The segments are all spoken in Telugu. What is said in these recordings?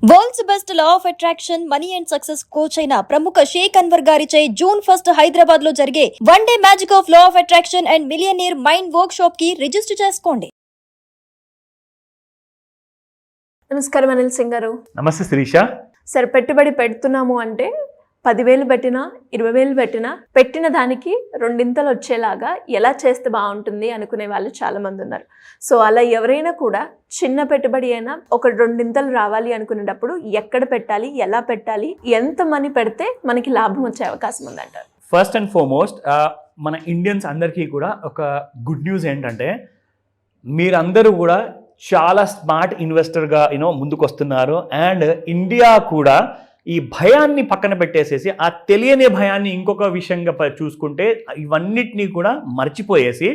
World's best law of attraction money and success coach అయిన ప్రముఖ షేక్ అన్వర్ గారిచే జూన్ 1 హైదరాబాద్ లో జరిగే one day magic of law of attraction and millionaire mind work shop కి రిజిస్టర్ చేసుకోండి. నమస్కారం అనిల్ సింగ్ గారు. నమస్తే శిరీష. సరే, పెట్టుబడి పెడుతున్నాము అంటే 10,000 పెట్టినా 20,000 పెట్టినా పెట్టిన దానికి రెండింతలు వచ్చేలాగా ఎలా చేస్తే బాగుంటుంది అనుకునే వాళ్ళు చాలా మంది ఉన్నారు. సో అలా ఎవరైనా కూడా చిన్న పెట్టుబడి అయినా ఒక రెండింతలు రావాలి అనుకునేటప్పుడు ఎక్కడ పెట్టాలి, ఎలా పెట్టాలి, ఎంత మనీ పెడితే మనకి లాభం వచ్చే అవకాశం ఉందంటారు? ఫస్ట్ అండ్ ఫార్మోస్ట్ మన ఇండియన్స్ అందరికీ కూడా ఒక గుడ్ న్యూస్ ఏంటంటే మీరందరూ కూడా చాలా స్మార్ట్ ఇన్వెస్టర్గా ముందుకు వస్తున్నారు. అండ్ ఇండియా కూడా ఈ భయాన్ని పక్కన పెట్టేసేసి ఆ తెలియని భయాన్ని ఇంకొక విషయంగా చూసుకుంటే ఇవన్నిటినీ కూడా మర్చిపోయేసి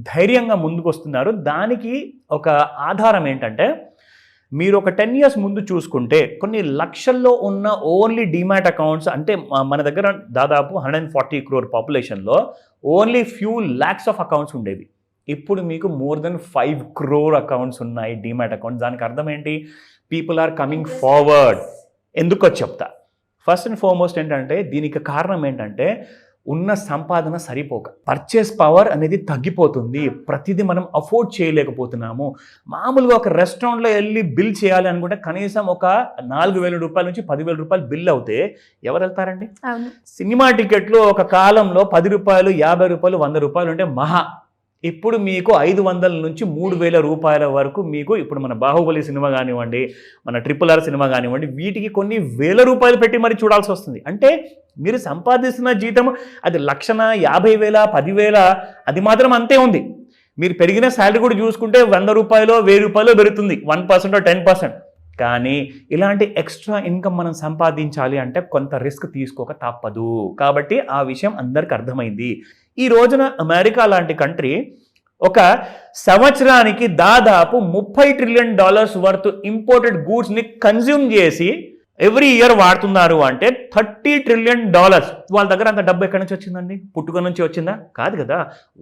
ధైర్యంగా ముందుకు వస్తున్నారు. దానికి ఒక ఆధారం ఏంటంటే మీరు ఒక 10 years ముందు చూసుకుంటే కొన్ని లక్షల్లో ఉన్న ఓన్లీ డీమ్యాట్ అకౌంట్స్, అంటే మన దగ్గర దాదాపు 140 crore పాపులేషన్లో only few lakhs of accounts ఉండేవి. ఇప్పుడు మీకు మోర్ దెన్ 5 crore అకౌంట్స్ ఉన్నాయి డీమ్యాట్ అకౌంట్స్. దానికి అర్థం ఏంటి? People are coming forward. ఎందుకో చెప్తా. ఫస్ట్ అండ్ ఫార్మోస్ట్ ఏంటంటే దీనికి కారణం ఏంటంటే ఉన్న సంపాదన సరిపోక పర్చేస్ పవర్ అనేది తగ్గిపోతుంది. ప్రతిదీ మనం అఫోర్డ్ చేయలేకపోతున్నాము. మామూలుగా ఒక రెస్టారెంట్లో వెళ్ళి బిల్ చేయాలి అనుకుంటే కనీసం ఒక 4,000 రూపాయల నుంచి 10,000 రూపాయలు బిల్ అవుతే ఎవరు వెళ్తారండి? సినిమా టికెట్లు ఒక కాలంలో 10 రూపాయలు, 50 రూపాయలు, 100 రూపాయలు ఉంటే మహా. ఇప్పుడు మీకు 500 నుంచి 3,000 రూపాయల వరకు మీకు ఇప్పుడు మన బాహుబలి సినిమా కానివ్వండి, మన RRR సినిమా కానివ్వండి, వీటికి కొన్ని వేల రూపాయలు పెట్టి మరి చూడాల్సి వస్తుంది. అంటే మీరు సంపాదిస్తున్న జీతం అది 1,50,000, 10,000 అది మాత్రం అంతే ఉంది. మీరు పెరిగిన శాలరీ కూడా చూసుకుంటే 100 రూపాయలు, 1000 రూపాయలు పెరుగుతుంది, 1% 10%. కానీ ఇలాంటి ఎక్స్ట్రా ఇన్కమ్ మనం సంపాదించాలి అంటే కొంత రిస్క్ తీసుకోక తప్పదు. కాబట్టి ఆ విషయం అందరికి అర్థమైంది. ఈ రోజున అమెరికా లాంటి కంట్రీ ఒక సంవత్సరానికి దాదాపు $30 trillion వర్త్ ఇంపోర్టెడ్ గూడ్స్ని కన్జ్యూమ్ చేసి ఎవ్రీ ఇయర్ వాడుతున్నారు. అంటే $30 trillion. వాళ్ళ దగ్గర అంత డబ్బు ఎక్కడి నుంచి వచ్చిందండి? పుట్టుక నుంచి వచ్చిందా? కాదు కదా.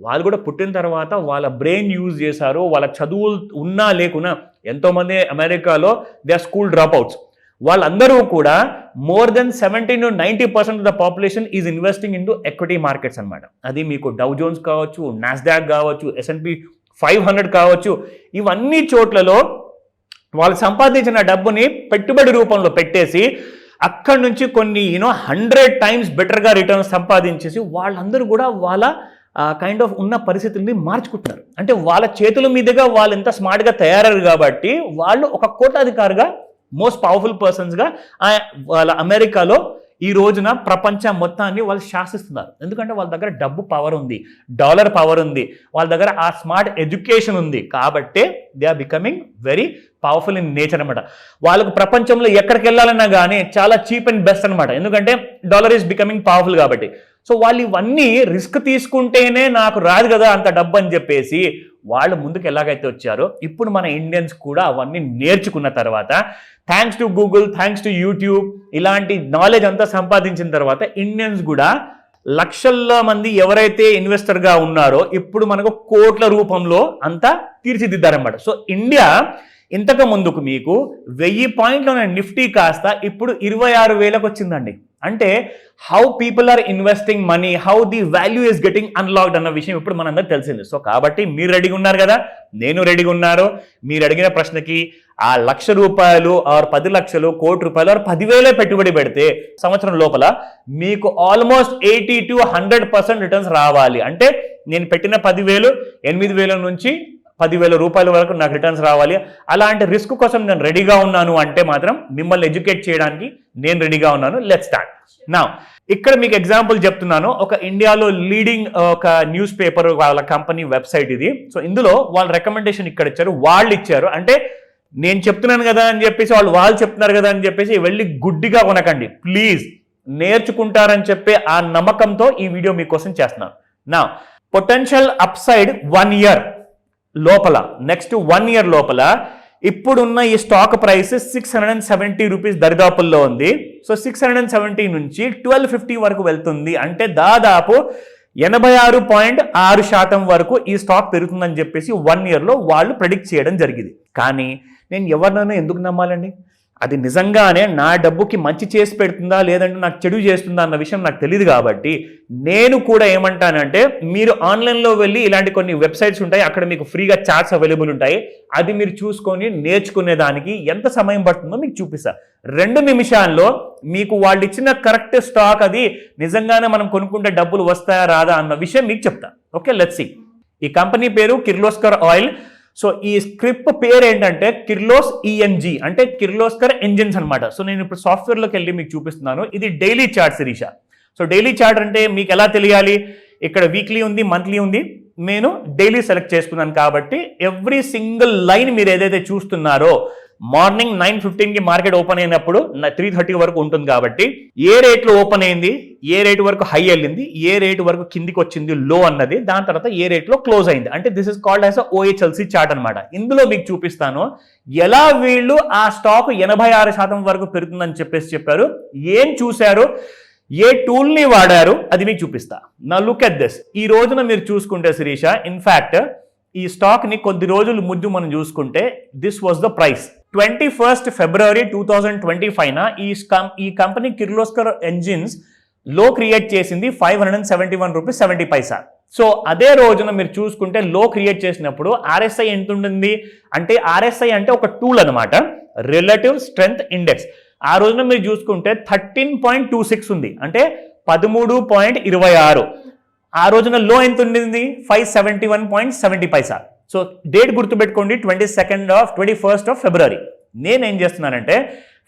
వాళ్ళు కూడా పుట్టిన తర్వాత వాళ్ళ బ్రెయిన్ యూజ్ చేశారు. వాళ్ళ చదువులు ఉన్నా లేకున్నా, ఎంతోమంది అమెరికాలో they are school dropouts. వాళ్ళందరూ కూడా more than 70 to 90% of the population is investing into equity markets అనమాట. అది మీకు డౌ జోన్స్ కావచ్చు, నాస్డాక్ కావచ్చు, S&P 500 కావచ్చు. ఇవన్నీ చోట్లలో వాళ్ళు సంపాదించిన డబ్బుని పెట్టుబడి రూపంలో పెట్టేసి అక్కడి నుంచి కొన్ని 100 times బెటర్గా రిటర్న్స్ సంపాదించేసి వాళ్ళందరూ కూడా వాళ్ళ కైండ్ ఆఫ్ ఉన్న పరిస్థితుల్ని మార్చుకుంటున్నారు. అంటే వాళ్ళ చేతుల మీదుగా వాళ్ళు ఎంత స్మార్ట్గా తయారయ్యారు కాబట్టి వాళ్ళు ఒక కోటాధికారిగా, మోస్ట్ పవర్ఫుల్ పర్సన్స్గా వాళ్ళ అమెరికాలో ఈ రోజున ప్రపంచం మొత్తాన్ని వాళ్ళు శాసిస్తున్నారు. ఎందుకంటే వాళ్ళ దగ్గర డబ్బు పవర్ ఉంది, డాలర్ పవర్ ఉంది, వాళ్ళ దగ్గర ఆ స్మార్ట్ ఎడ్యుకేషన్ ఉంది. కాబట్టే they are becoming very powerful in nature అనమాట. వాళ్ళకు ప్రపంచంలో ఎక్కడికి వెళ్ళాలన్నా కానీ చాలా చీప్ అండ్ బెస్ట్ అనమాట. ఎందుకంటే డాలర్ ఈజ్ బికమింగ్ పవర్ఫుల్ కాబట్టి. సో వాళ్ళు ఇవన్నీ రిస్క్ తీసుకుంటేనే నాకు రాదు కదా అంత డబ్బు అని చెప్పేసి వాళ్ళు ముందుకు ఎలాగైతే వచ్చారో ఇప్పుడు మన ఇండియన్స్ కూడా అవన్నీ నేర్చుకున్న తర్వాత, thanks to Google, thanks to YouTube, ఇలాంటి నాలెడ్జ్ అంతా సంపాదించిన తర్వాత ఇండియన్స్ కూడా లక్షల మంది ఎవరైతే ఇన్వెస్టర్గా ఉన్నారో ఇప్పుడు మనకు కోట్ల రూపంలో అంతా తీర్చిదిద్దారన్నమాట. సో ఇండియా ఇంతకు ముందుకు మీకు 1000 పాయింట్ల నిఫ్టీ కాస్త ఇప్పుడు 26,000కు వచ్చిందండి. అంటే how people are investing money, how the value is getting unlocked అన్న విషయం ఇప్పుడు మనందరికి తెలిసింది. సో కాబట్టి మీరు రెడీగా ఉన్నారు కదా, నేను రెడీగా ఉన్నారు. మీరు అడిగిన ప్రశ్నకి ఆ ₹1,00,000 ఆర్ 10 లక్షలు, ₹1,00,00,000 ఆర్ 10,000 పెట్టుబడి పెడితే సంవత్సరం లోపల మీకు ఆల్మోస్ట్ 80 to 100% రిటర్న్స్ రావాలి. అంటే నేను పెట్టిన 10,000 8,000 నుంచి 10,000 రూపాయల వరకు నాకు రిటర్న్స్ రావాలి. అలాంటి రిస్క్ కోసం నేను రెడీగా ఉన్నాను అంటే మాత్రం మిమ్మల్ని ఎడ్యుకేట్ చేయడానికి నేను రెడీగా ఉన్నాను. Let's start now. ఇక్కడ మీకు ఎగ్జాంపుల్ చెప్తున్నాను. ఒక ఇండియాలో లీడింగ్ ఒక న్యూస్ పేపర్ వాళ్ళ కంపెనీ వెబ్సైట్ ఇది. సో ఇందులో వాళ్ళ రికమెండేషన్ ఇక్కడ ఇచ్చారు, వాళ్ళు ఇచ్చారు. అంటే నేను చెప్తున్నాను కదా అని చెప్పేసి వాళ్ళు చెప్తున్నారు కదా అని చెప్పేసి వెళ్ళి గుడ్డిగా కొనకండి ప్లీజ్. నేర్చుకుంటారని చెప్పే ఆ నమ్మకంతో ఈ వీడియో మీకోసం చేస్తున్నాను. నా పొటెన్షియల్ అప్సైడ్ 1 year లోపల, నెక్స్ట్ 1 year లోపల ఇప్పుడున్న ఈ స్టాక్ ప్రైస్ 670 రూపీస్ దరిదాపుల్లో ఉంది. సో 670 నుంచి 1250 వరకు వెళ్తుంది. అంటే దాదాపు 86.6% వరకు ఈ స్టాక్ పెరుగుతుందని చెప్పేసి 1 yearలో వాళ్ళు ప్రెడిక్ట్ చేయడం జరిగింది. కానీ నేను ఎవరినైనా ఎందుకు నమ్మాలండి? అది నిజంగానే నా డబ్బుకి మంచి చేసి పెడుతుందా లేదంటే నాకు చెడు చేస్తుందా అన్న విషయం నాకు తెలియదు. కాబట్టి నేను కూడా ఏమంటానంటే, మీరు ఆన్లైన్లో వెళ్ళి ఇలాంటి కొన్ని వెబ్సైట్స్ ఉంటాయి, అక్కడ మీకు ఫ్రీగా చార్ట్స్ అవైలబుల్ ఉంటాయి. అది మీరు చూసుకొని నేర్చుకునేదానికి ఎంత సమయం పడుతుందో మీకు చూపిస్తా. 2 నిమిషాల్లో మీకు వాళ్ళు ఇచ్చిన కరెక్ట్ స్టాక్ అది నిజంగానే మనం కొనుక్కుంటే డబ్బులు వస్తాయా రాదా అన్న విషయం మీకు చెప్తా. Okay, let's see. ఈ కంపెనీ పేరు కిర్లోస్కర్ ఆయిల్. సో ఈ స్క్రిప్ట్ పేరు ఏంటంటే కిర్లోస్ ఈఎన్జీ, అంటే కిర్లోస్కర్ ఎంజిన్స్ అనమాట. సో నేను ఇప్పుడు సాఫ్ట్వేర్లోకి వెళ్ళి మీకు చూపిస్తున్నాను. ఇది daily chart Sirisha. So daily chart అంటే మీకు ఎలా తెలియాలి, ఇక్కడ వీక్లీ ఉంది, మంత్లీ ఉంది, నేను డైలీ సెలెక్ట్ చేసుకున్నాను. కాబట్టి ఎవ్రీ సింగిల్ లైన్ మీరు ఏదైతే చూస్తున్నారో, మార్నింగ్ 9:15కి మార్కెట్ ఓపెన్ అయినప్పుడు 3:30 వరకు ఉంటుంది. కాబట్టి ఏ రేట్లో ఓపెన్ అయింది, ఏ రేటు వరకు హై వెళ్ళింది, ఏ రేటు వరకు కిందికి వచ్చింది లో అన్నది, దాని తర్వాత ఏ రేట్లో క్లోజ్ అయింది, అంటే this is called as OHLC chart అనమాట. ఇందులో మీకు చూపిస్తాను ఎలా వీళ్ళు ఆ స్టాక్ 86% వరకు పెరుగుతుందని చెప్పారు, ఏం చూశారు, ఏ టూల్ని వాడారు, అది మీకు చూపిస్తా. నా లుక్ ఎట్ దిస్. ఈ రోజున మీరు చూసుకుంటే శిరీష, ఇన్ఫాక్ట్ ఈ స్టాక్ ని కొద్ది రోజులు ముందు మనం చూసుకుంటే this was the price. 21st February 2025 ఈ కంపెనీ కిర్లోస్కర్ ఎంజిన్స్ లో క్రియేట్ చేసింది 571 రూపీస్ 70 పైసా. సో అదే రోజున మీరు చూసుకుంటే లో క్రియేట్ చేసినప్పుడు RSI ఎంత ఉంటుంది అంటే, RSI అంటే ఒక టూల్ అనమాట, రిలేటివ్ స్ట్రెంగ్త్ ఇండెక్స్. ఆ రోజున మీరు చూసుకుంటే 13.26 ఉంది, అంటే 13.26. ఆ రోజున లో ఎంత ఉండింది, 571.70 పైసా. సో డేట్ గుర్తుపెట్టుకోండి, 21st February. నేనేం చేస్తున్నానంటే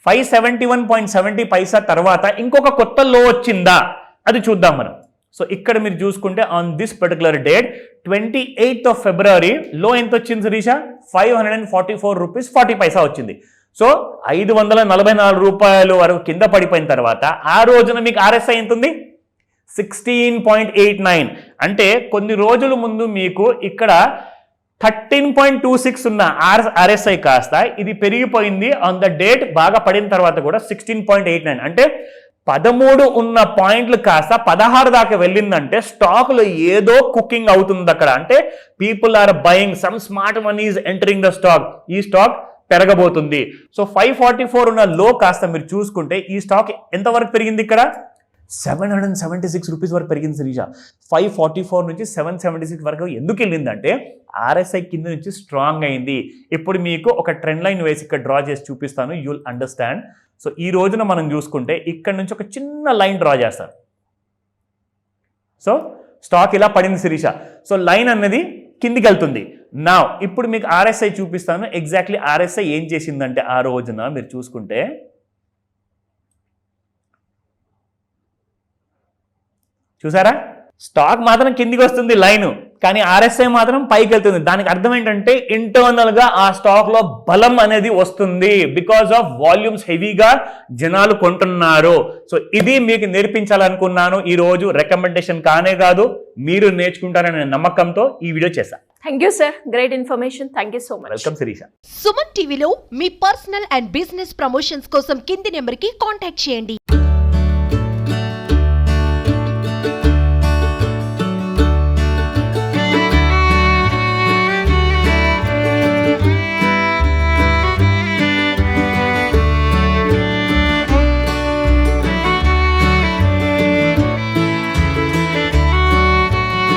571.70 పైసా తర్వాత ఇంకొక కొత్త లో వచ్చిందా అది చూద్దాం మనం. సో ఇక్కడ మీరు చూసుకుంటే on this particular date 28th February లో ఎంత వచ్చింది శిరీష, 544 రూపీస్ 40 పైసా వచ్చింది. సో 544 రూపాయలు వరకు కింద పడిపోయిన తర్వాత ఆ రోజున మీకు RSI ఎంత ఉంది, 16.89. అంటే కొన్ని రోజుల ముందు మీకు ఇక్కడ 13.26 ఉన్న RSI కాస్త ఇది పెరిగిపోయింది ఆన్ ద డేట్, బాగా పడిన తర్వాత కూడా 16.89. అంటే 13 ఉన్న పాయింట్లు కాస్త 16 దాకా వెళ్ళిందంటే స్టాక్లో ఏదో కుకింగ్ అవుతుంది అక్కడ. అంటే people are buying, some smart money is entering the stock. ఈ స్టాక్ పెరగబోతుంది. సో 544 ఉన్న లో కాస్త మీరు చూసుకుంటే ఈ స్టాక్ ఎంతవరకు పెరిగింది, ఇక్కడ 776 రూపీస్ వరకు పెరిగింది శిరీష. 544 నుంచి 776 వరకు ఎందుకు వెళ్ళిందంటే RSI కింద నుంచి స్ట్రాంగ్ అయింది. ఇప్పుడు మీకు ఒక ట్రెండ్ లైన్ వేసి ఇక్కడ డ్రా చేసి చూపిస్తాను, యూల్ అండర్స్టాండ్. సో ఈ రోజున మనం చూసుకుంటే ఇక్కడ నుంచి ఒక చిన్న లైన్ డ్రా చేస్తాను. సో స్టాక్ ఇలా పడింది శిరీష. సో లైన్ అన్నది కిందికి వెళ్తుంది. నా ఇప్పుడు మీకు RSI చూపిస్తాను, ఎగ్జాక్ట్లీ RSI ఏం చేసిందంటే ఆ రోజున మీరు చూసుకుంటే చూసారా, స్టాక్ మాత్రం కిందికి వస్తుంది లైన్, కానీ RSI మాత్రం పైకి వెళ్తుంది. దానికి అర్థం ఏంటంటే ఇంటర్నల్ గా ఆ స్టాక్ లో బలం అనేది వస్తుంది, బికాస్ ఆఫ్ వాల్యూమ్స్ హెవీగా జనాలు కొంటున్నారు. సో ఇది మీకు నేర్పించాలనుకున్నాను ఈ రోజు. రికమెండేషన్ కానే కాదు, మీరు నేర్చుకుంటారనే నమ్మకంతో ఈ వీడియో చేశా. Thank you sir, great information. Thank you so much. Welcome Sirisha. Suman టీవీలో మీ పర్సనల్ అండ్ బిజినెస్ ప్రమోషన్స్ కోసం కింది నెంబర్కి కాంటాక్ట్ చేయండి.